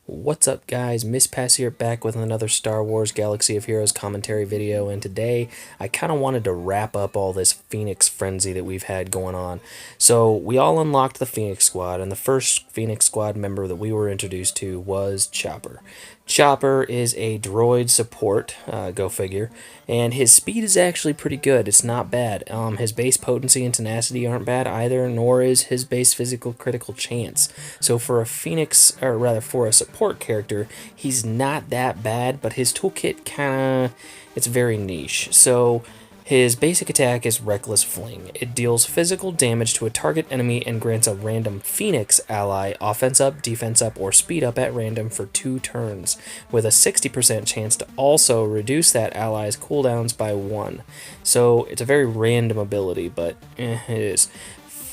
What's up, guys? Miss Pass here, back with another Star Wars Galaxy of Heroes commentary video, and today I kind of wanted to wrap up all this Phoenix frenzy that we've had going on. So we all unlocked the Phoenix Squad, and the first Phoenix Squad member that we were introduced to was Chopper. Chopper is a droid support, go figure, and his speed is actually pretty good. It's not bad. His base potency and tenacity aren't bad either, nor is his base physical critical chance. So for a Phoenix, or rather for a support character, he's not that bad, but his toolkit it's very niche. So his basic attack is Reckless Fling. It deals physical damage to a target enemy and grants a random Phoenix ally offense up, defense up, or speed up at random for 2 turns, with a 60% chance to also reduce that ally's cooldowns by 1. So it's a very random ability, but it is.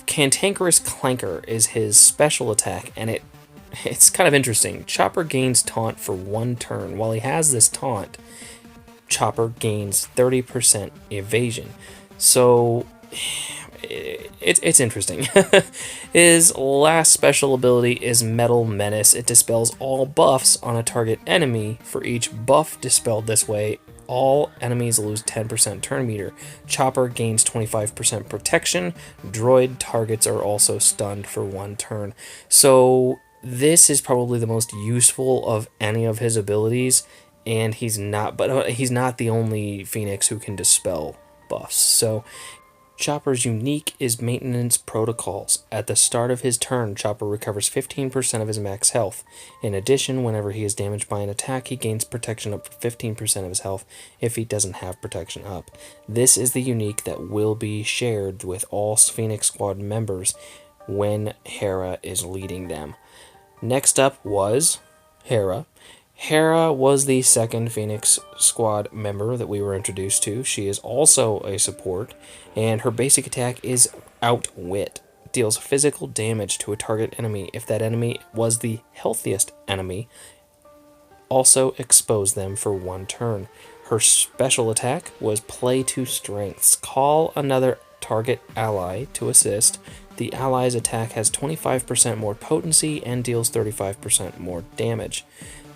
Cantankerous Clanker is his special attack, and it's kind of interesting. Chopper gains taunt for 1 turn. While he has this taunt, Chopper gains 30% evasion. So it's interesting. His last special ability is Metal Menace. It dispels all buffs on a target enemy. For each buff dispelled this way, all enemies lose 10% turn meter. Chopper gains 25% protection. Droid targets are also stunned for 1 turn. So this is probably the most useful of any of his abilities. And he's not the only Phoenix who can dispel buffs. So Chopper's unique is Maintenance Protocols. At the start of his turn, Chopper recovers 15% of his max health. In addition, whenever he is damaged by an attack, he gains protection up for 15% of his health if he doesn't have protection up. This is the unique that will be shared with all Phoenix Squad members when Hera is leading them. Next up was Hera. Hera was the second Phoenix Squad member that we were introduced to. She is also a support, and her basic attack is Outwit. Deals physical damage to a target enemy. If that enemy was the healthiest enemy, also expose them for 1 turn. Her special attack was Play to Strengths. Call another target ally to assist. The ally's attack has 25% more potency and deals 35% more damage.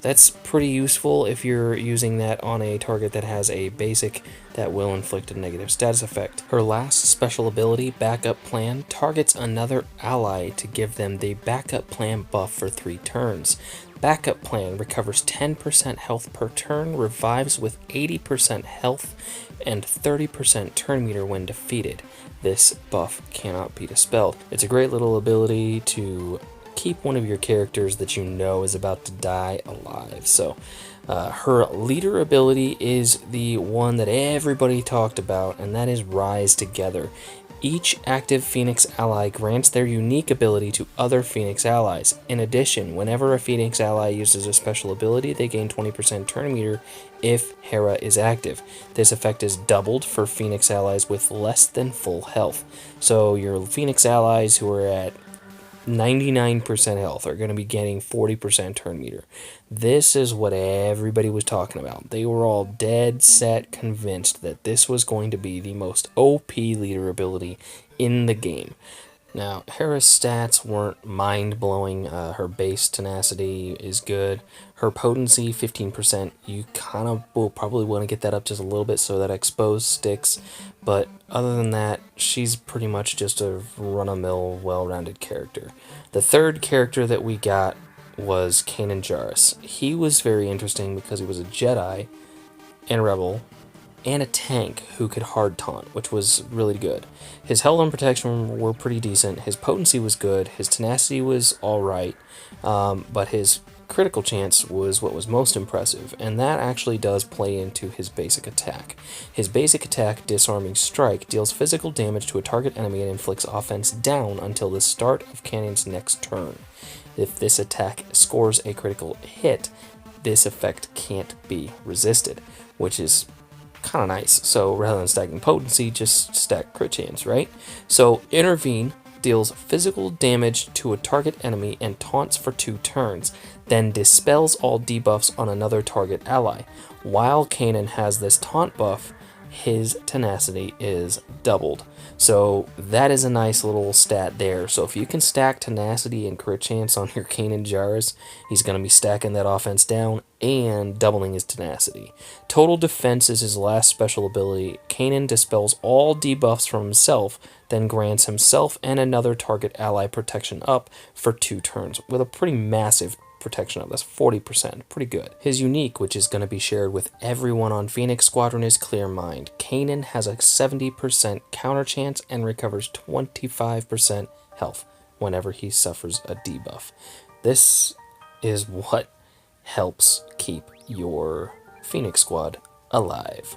That's pretty useful if you're using that on a target that has a basic that will inflict a negative status effect. Her last special ability, Backup Plan, targets another ally to give them the Backup Plan buff for 3 turns. Backup Plan recovers 10% health per turn, revives with 80% health, and 30% turn meter when defeated. This buff cannot be dispelled. It's a great little ability to keep one of your characters that you know is about to die alive. So her leader ability is the one that everybody talked about, and that is Rise Together. Each active Phoenix ally grants their unique ability to other Phoenix allies. In addition, whenever a Phoenix ally uses a special ability, they gain 20% turn meter if Hera is active. This effect is doubled for Phoenix allies with less than full health. So your Phoenix allies who are at 99% health are going to be getting 40% turn meter. This is what everybody was talking about. They were all dead set convinced that this was going to be the most OP leader ability in the game. Now, Hera's stats weren't mind-blowing. Her base tenacity is good. Her potency, 15%. You kind of will probably want to get that up just a little bit so that expose sticks. But other than that, she's pretty much just a run-of-the-mill, well-rounded character. The third character that we got was Kanan Jarrus. He was very interesting because he was a Jedi and Rebel and a tank who could hard taunt, which was really good. His health and protection were pretty decent. His potency was good. His tenacity was alright. But his critical chance was what was most impressive, and that actually does play into his basic attack. His basic attack, Disarming Strike, deals physical damage to a target enemy and inflicts offense down until the start of Kanan's next turn. If this attack scores a critical hit, this effect can't be resisted, which is kind of nice. So rather than stacking potency, just stack crit chance, right? So Intervene deals physical damage to a target enemy and taunts for 2 turns, then dispels all debuffs on another target ally. While Kanan has this taunt buff, his tenacity is doubled. So that is a nice little stat there. So if you can stack tenacity and crit chance on your Kanan Jarrus, he's going to be stacking that offense down and doubling his tenacity. Total defense is his last special ability. Kanan dispels all debuffs from himself, then grants himself and another target ally protection up for 2 turns, with a pretty massive protection up. That's 40%. Pretty good. His unique, which is going to be shared with everyone on Phoenix Squadron, is Clear Mind. Kanan has a 70% counter chance and recovers 25% health whenever he suffers a debuff. This is what helps keep your Phoenix Squad alive.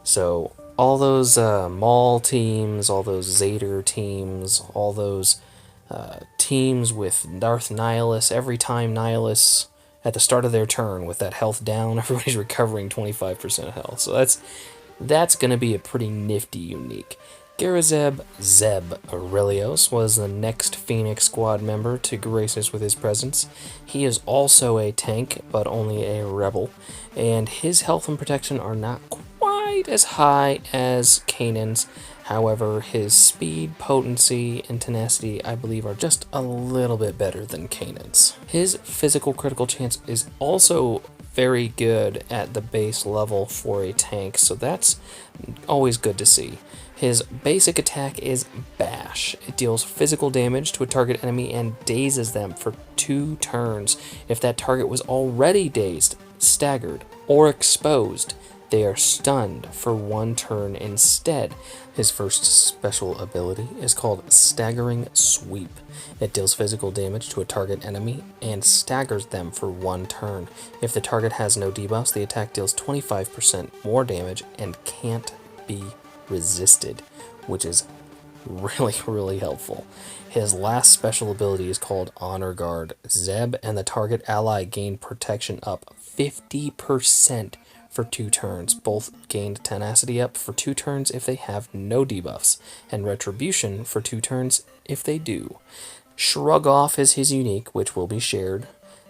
So all those Maul teams, all those Zader teams, all those teams with Darth Nihilus, every time Nihilus at the start of their turn with that health down, everybody's recovering 25% health. So that's going to be a pretty nifty unique. Garazeb Zeb Aurelios was the next Phoenix Squad member to grace us with his presence. He is also a tank, but only a rebel, and his health and protection are not quite as high as Kanan's. However, his speed, potency, and tenacity, I believe, are just a little bit better than Kanan's. His physical critical chance is also very good at the base level for a tank, so that's always good to see. His basic attack is Bash. It deals physical damage to a target enemy and dazes them for 2 turns. If that target was already dazed, staggered, or exposed, they are stunned for 1 turn instead. His first special ability is called Staggering Sweep. It deals physical damage to a target enemy and staggers them for 1 turn. If the target has no debuffs, the attack deals 25% more damage and can't be resisted, which is really helpful. His last special ability is called Honor Guard. Zeb and the target ally gain protection up 50% for 2 turns. Both gained tenacity up for 2 turns if they have no debuffs, and retribution for 2 turns if they do. Shrug Off is his unique, which will be shared.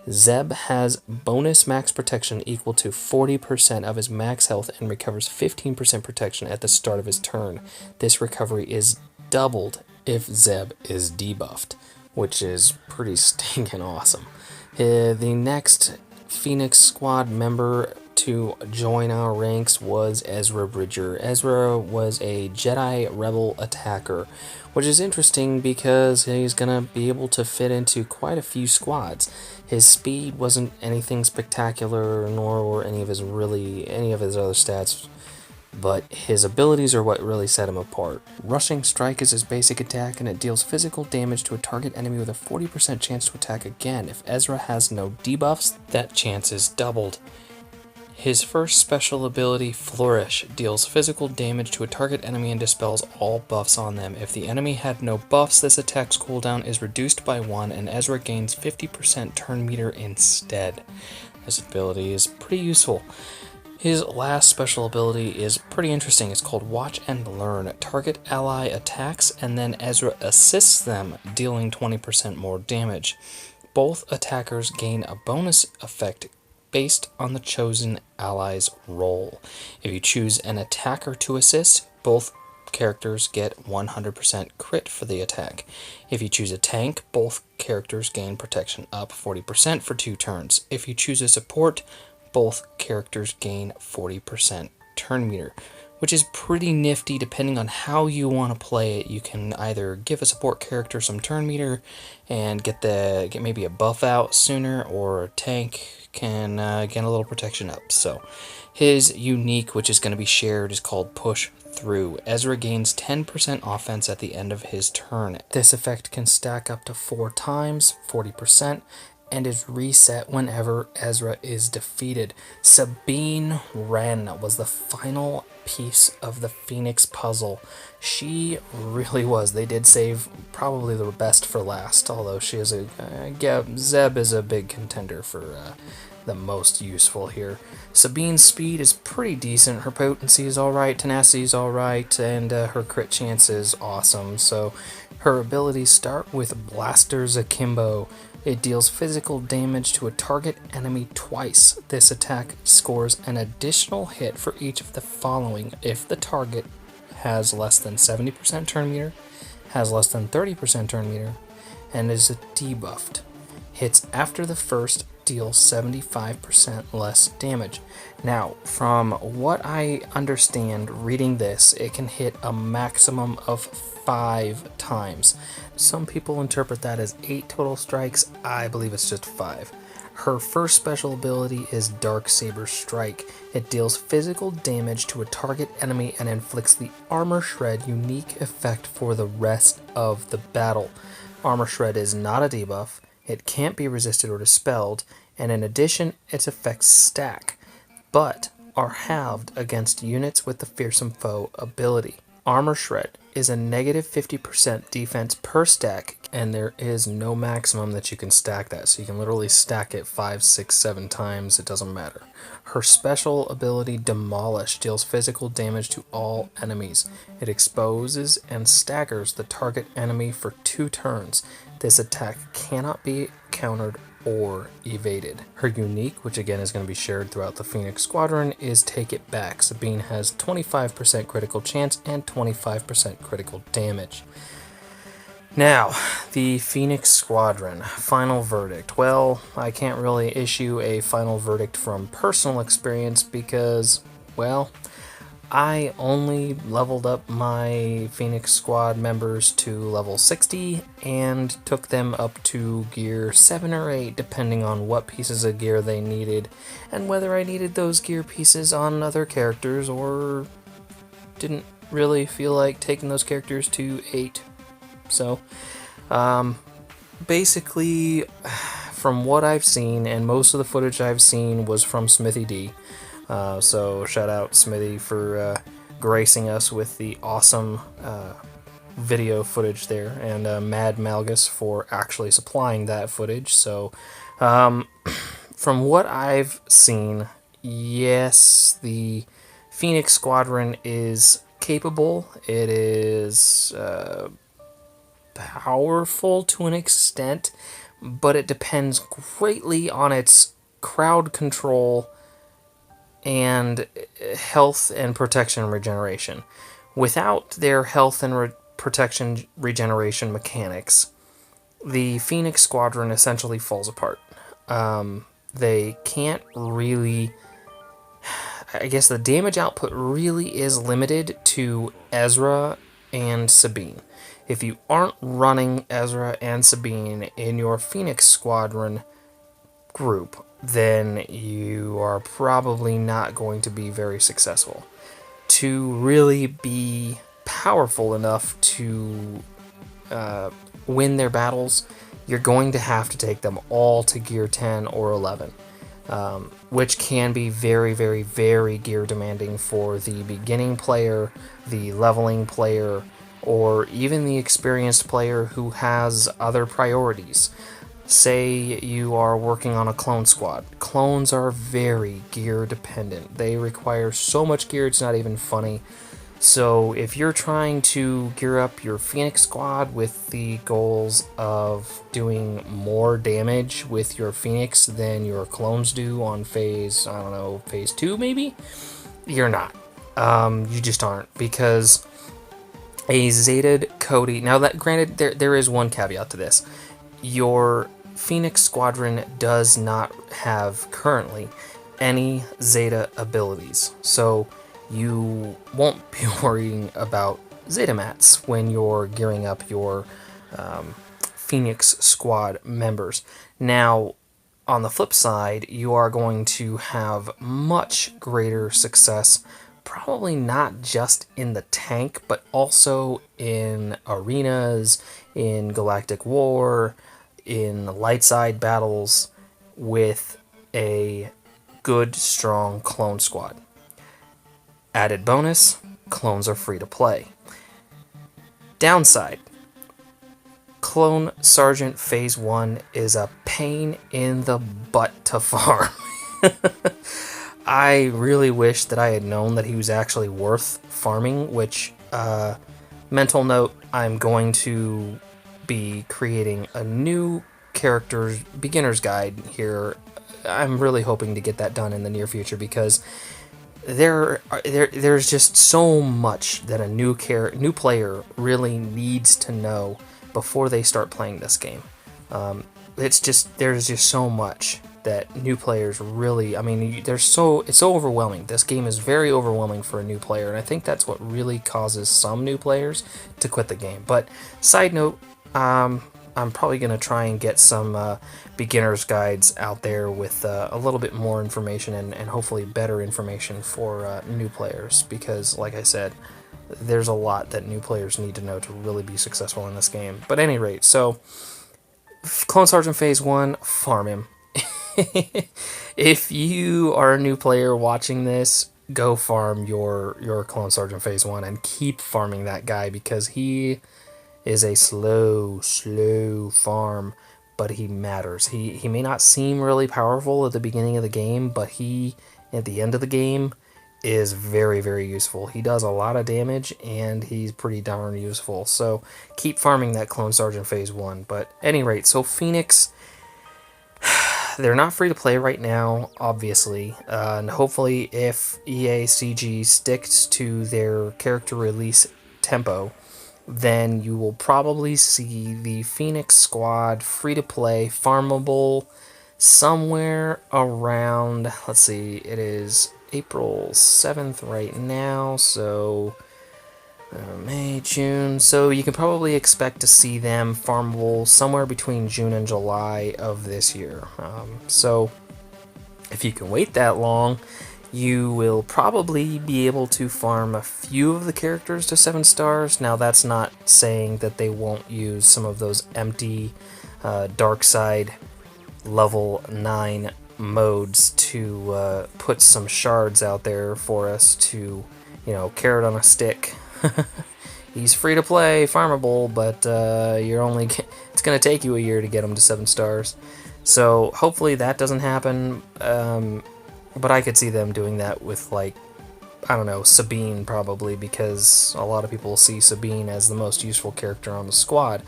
Zeb has bonus max protection equal to 40% of his max health and recovers 15% protection at the start of his turn. This recovery is doubled if Zeb is debuffed, which is pretty stinking awesome. The next Phoenix Squad member to join our ranks was Ezra Bridger. Ezra was a Jedi Rebel attacker, which is interesting because he's going to be able to fit into quite a few squads. His speed wasn't anything spectacular, nor were any of his other stats, but his abilities are what really set him apart. Rushing Strike is his basic attack, and it deals physical damage to a target enemy with a 40% chance to attack again. If Ezra has no debuffs, that chance is doubled. His first special ability, Flourish, deals physical damage to a target enemy and dispels all buffs on them. If the enemy had no buffs, this attack's cooldown is reduced by 1, and Ezra gains 50% turn meter instead. This ability is pretty useful. His last special ability is pretty interesting. It's called Watch and Learn. Target ally attacks, and then Ezra assists them, dealing 20% more damage. Both attackers gain a bonus effect based on the chosen ally's role. If you choose an attacker to assist, both characters get 100% crit for the attack. If you choose a tank, both characters gain protection up 40% for 2 turns. If you choose a support, both characters gain 40% turn meter, which is pretty nifty depending on how you want to play it. You can either give a support character some turn meter and get maybe a buff out sooner, or a tank can get a little protection up. So his unique, which is going to be shared, is called Push Through. Ezra gains 10% offense at the end of his turn. This effect can stack up to 4 times, 40%, and is reset whenever Ezra is defeated. Sabine Wren was the final piece of the Phoenix puzzle. She really was. They did save probably the best for last, although she is Zeb is a big contender for the most useful here. Sabine's speed is pretty decent. Her potency is alright, tenacity is alright, and her crit chance is awesome. So her abilities start with Blasters Akimbo. It deals physical damage to a target enemy twice. This attack scores an additional hit for each of the following if the target has less than 70% turn meter, has less than 30% turn meter, and is debuffed. Hits after the first deal 75% less damage. Now, from what I understand reading this, it can hit a maximum of 5 times. Some people interpret that as 8 total strikes. I believe it's just 5. Her first special ability is Dark Saber Strike. It deals physical damage to a target enemy and inflicts the Armor Shred unique effect for the rest of the battle. Armor Shred is not a debuff, it can't be resisted or dispelled, and in addition, its effects stack, but are halved against units with the Fearsome Foe ability. Armor Shred is a negative 50% defense per stack, and there is no maximum that you can stack that, so you can literally stack it 5, 6, 7 times, it doesn't matter. Her special ability Demolish deals physical damage to all enemies. It exposes and staggers the target enemy for 2 turns. This attack cannot be countered or evaded. Her unique, which again is going to be shared throughout the Phoenix Squadron, is Take It Back. Sabine has 25% critical chance and 25% critical damage. Now, the Phoenix Squadron, final verdict. Well, I can't really issue a final verdict from personal experience because, well, I only leveled up my Phoenix Squad members to level 60 and took them up to gear 7 or 8 depending on what pieces of gear they needed and whether I needed those gear pieces on other characters or didn't really feel like taking those characters to 8. So, basically, from what I've seen, and most of the footage I've seen was from Smithie D. So shout out Smithie for gracing us with the awesome video footage there, and Mad Malgus for actually supplying that footage. So, from what I've seen, yes, the Phoenix Squadron is capable. It is powerful to an extent, but it depends greatly on its crowd control and health and protection regeneration. Without their health and protection regeneration mechanics, the Phoenix Squadron essentially falls apart. They can't really... I guess the damage output really is limited to Ezra and Sabine. If you aren't running Ezra and Sabine in your Phoenix Squadron group, then you are probably not going to be very successful. To really be powerful enough to win their battles, you're going to have to take them all to gear 10 or 11, which can be very, very, very gear demanding for the beginning player, the leveling player, or even the experienced player who has other priorities. Say you are working on a clone squad. Clones are very gear dependent. They require so much gear it's not even funny. So if you're trying to gear up your Phoenix Squad with the goals of doing more damage with your Phoenix than your clones do on phase 2 maybe? You're not. You just aren't, because a Zetaed Cody... Now, that granted, there is one caveat to this. Your Phoenix Squadron does not have currently any Zeta abilities, so you won't be worrying about Zeta mats when you're gearing up your Phoenix Squad members. Now, on the flip side, you are going to have much greater success, probably not just in the tank, but also in arenas, in Galactic War, in light side battles, with a good, strong clone squad. Added bonus, clones are free to play. Downside, Clone Sergeant Phase 1 is a pain in the butt to farm. I really wish that I had known that he was actually worth farming, which, mental note, I'm going to be creating a new characters beginner's guide here. I'm really hoping to get that done in the near future because there's just so much that a new player really needs to know before they start playing this game. There's just so much that new players really, I mean, it's so overwhelming. This game is very overwhelming for a new player, and I think that's what really causes some new players to quit the game. But side note, I'm probably going to try and get some beginner's guides out there with a little bit more information and hopefully better information for new players, because like I said, there's a lot that new players need to know to really be successful in this game. But at any rate, so Clone Sergeant Phase 1, farm him. If you are a new player watching this, go farm your Clone Sergeant Phase 1 and keep farming that guy, because he is a slow farm, but he matters. He may not seem really powerful at the beginning of the game, but he, at the end of the game, is very, very useful. He does a lot of damage, and he's pretty darn useful. So keep farming that Clone Sergeant Phase 1. But at any rate, so Phoenix, they're not free to play right now, obviously. And hopefully if EACG sticks to their character release tempo, then you will probably see the Phoenix squad free to play, farmable, somewhere around, let's see, it is April 7th right now, so May, June, so you can probably expect to see them farmable somewhere between June and July of this year. So if you can wait that long, you will probably be able to farm a few of the characters to 7 stars. Now, that's not saying that they won't use some of those empty dark side level 9 modes to put some shards out there for us to, carrot on a stick. He's free to play, farmable, but it's going to take you a year to get him to 7 stars. So hopefully that doesn't happen. But I could see them doing that with, like, I don't know, Sabine probably, because a lot of people see Sabine as the most useful character on the squad.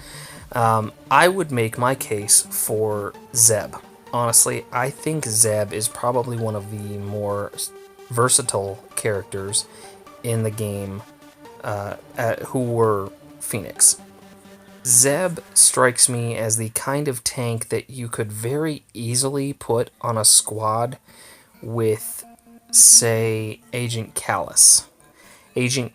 I would make my case for Zeb. Honestly, I think Zeb is probably one of the more versatile characters in the game who were Phoenix. Zeb strikes me as the kind of tank that you could very easily put on a squad with, say, Agent Callus. I'm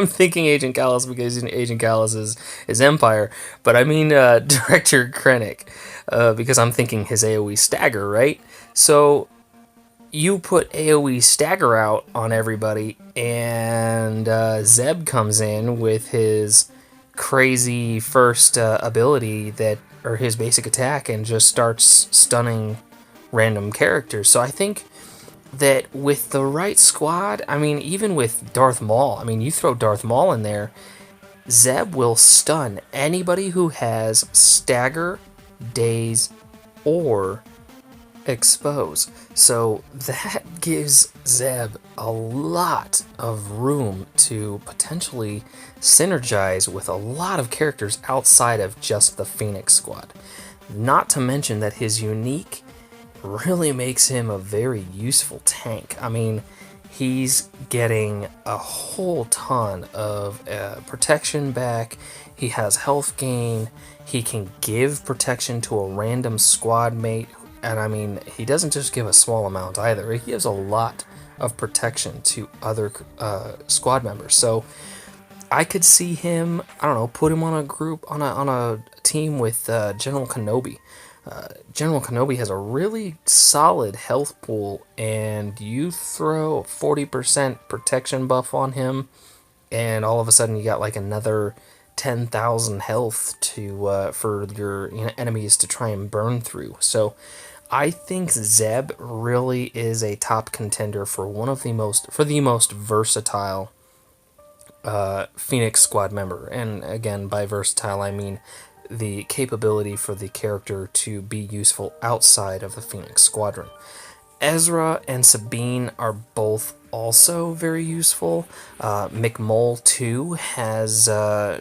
thinking Agent Callus because Agent Callus is Empire, but I mean Director Krennic, because I'm thinking his AoE stagger, right? So you put AoE stagger out on everybody, and Zeb comes in with his crazy first ability or his basic attack, and just starts stunning random characters. So I think that with the right squad, I mean, even with Darth Maul, I mean, you throw Darth Maul in there, Zeb will stun anybody who has stagger, daze, or expose. So that gives Zeb a lot of room to potentially synergize with a lot of characters outside of just the Phoenix squad. Not to mention that his unique really makes him a very useful tank. I mean, he's getting a whole ton of protection back. He has health gain. He can give protection to a random squad mate. And I mean, he doesn't just give a small amount either. He gives a lot of protection to other squad members. So I could see him, I don't know, put him on a team with General Kenobi. General Kenobi has a really solid health pool, and you throw a 40% protection buff on him, and all of a sudden you got like another 10,000 health for your enemies to try and burn through. So I think Zeb really is a top contender for the most versatile Phoenix squad member. And again, by versatile I mean the capability for the character to be useful outside of the Phoenix Squadron. Ezra and Sabine are both also very useful. McMole too has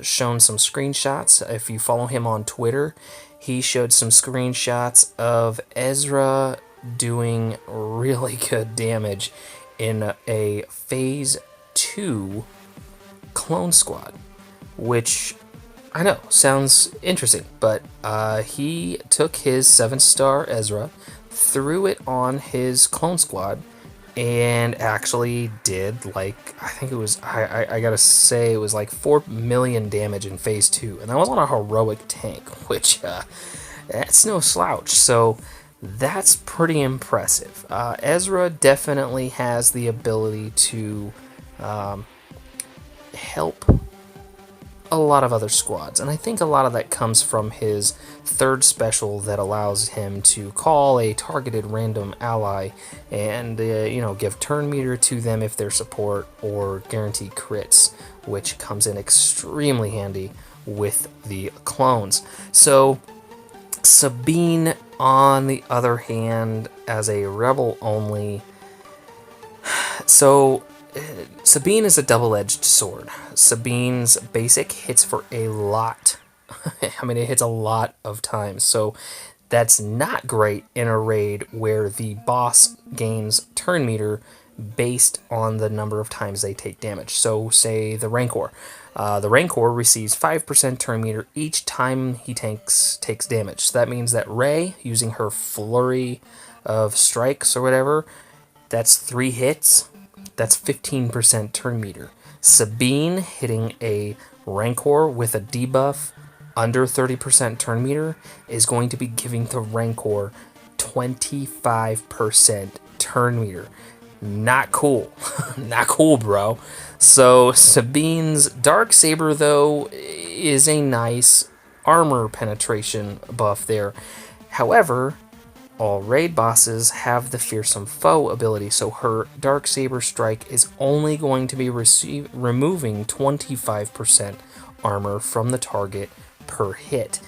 shown some screenshots. If you follow him on Twitter, he showed some screenshots of Ezra doing really good damage in a Phase 2 clone squad, which I know sounds interesting, but he took his 7-star Ezra, threw it on his clone squad, and actually did, like, I think it was, I gotta say, it was like 4 million damage in Phase 2, and that was on a heroic tank, which, that's no slouch, so that's pretty impressive. Ezra definitely has the ability to help a lot of other squads, and I think a lot of that comes from his 3rd special that allows him to call a targeted random ally and give turn meter to them if they're support, or guarantee crits, which comes in extremely handy with the clones. So Sabine, on the other hand, as a rebel only, so Sabine is a double-edged sword. Sabine's basic hits for a lot. I mean, it hits a lot of times. So that's not great in a raid where the boss gains turn meter based on the number of times they take damage. So say the Rancor. The Rancor receives 5% turn meter each time he takes damage. So that means that Rey, using her flurry of strikes or whatever, that's 3 hits. That's 15% turn meter. Sabine hitting a Rancor with a debuff under 30% turn meter is going to be giving the Rancor 25% turn meter. Not cool. Not cool, bro. So Sabine's Darksaber, though, is a nice armor penetration buff there. However, all raid bosses have the Fearsome Foe ability, so her Darksaber strike is only going to be removing 25% armor from the target per hit,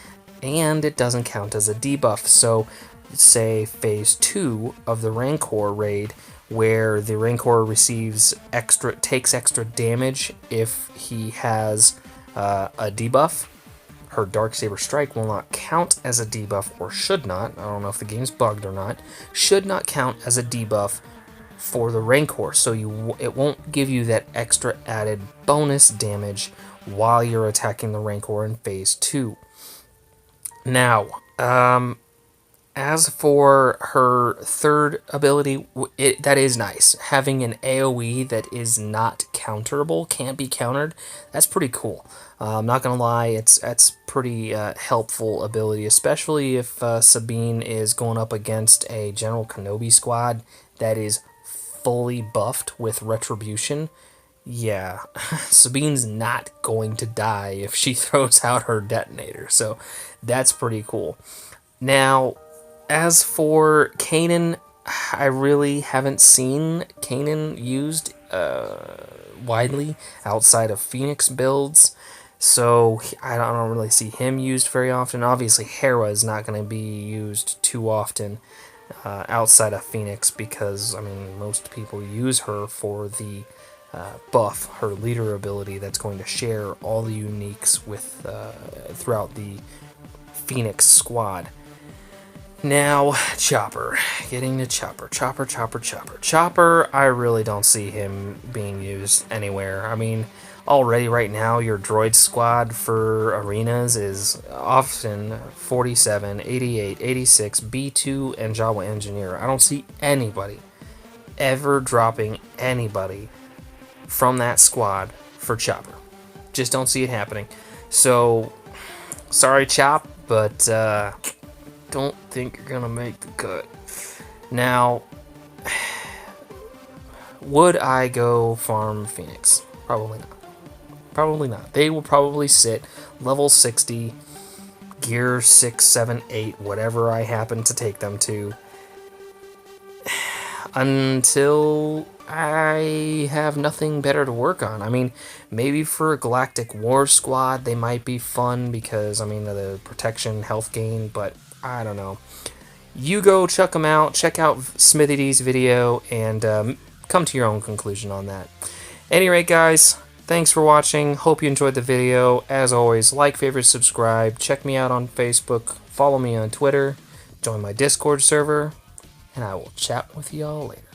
and it doesn't count as a debuff. So say Phase 2 of the Rancor raid, where the Rancor takes extra damage if he has a debuff, her Darksaber strike will not count as a debuff, or should not. I don't know if the game's bugged or not. Should not count as a debuff for the Rancor, so it won't give you that extra added bonus damage while you're attacking the Rancor in Phase 2. Now, as for her 3rd ability, that is nice. Having an AoE that is not counterable, can't be countered, that's pretty cool. I'm not going to lie, that's pretty helpful ability, especially if Sabine is going up against a General Kenobi squad that is fully buffed with Retribution. Yeah, Sabine's not going to die if she throws out her detonator, so that's pretty cool. Now, as for Kanan, I really haven't seen Kanan used widely outside of Phoenix builds, so I don't really see him used very often. Obviously, Hera is not going to be used too often outside of Phoenix because, I mean, most people use her for the buff, her leader ability that's going to share all the uniques with throughout the Phoenix squad. Now, Chopper. Getting to Chopper. Chopper, I really don't see him being used anywhere. I mean, already right now, your droid squad for arenas is often 47, 88, 86, B2, and Jawa Engineer. I don't see anybody ever dropping anybody from that squad for Chopper. Just don't see it happening. So, sorry, Chop, but don't think you're gonna make the cut. Now, would I go farm Phoenix? Probably not. Probably not. They will probably sit level 60, gear 6, 7, 8, whatever I happen to take them to, until I have nothing better to work on. I mean, maybe for a Galactic War Squad, they might be fun because, I mean, the protection, health gain, but I don't know. You go check them out. Check out Smithie's video and come to your own conclusion on that. Any rate, guys, thanks for watching. Hope you enjoyed the video. As always, like, favorite, subscribe. Check me out on Facebook. Follow me on Twitter. Join my Discord server. And I will chat with y'all later.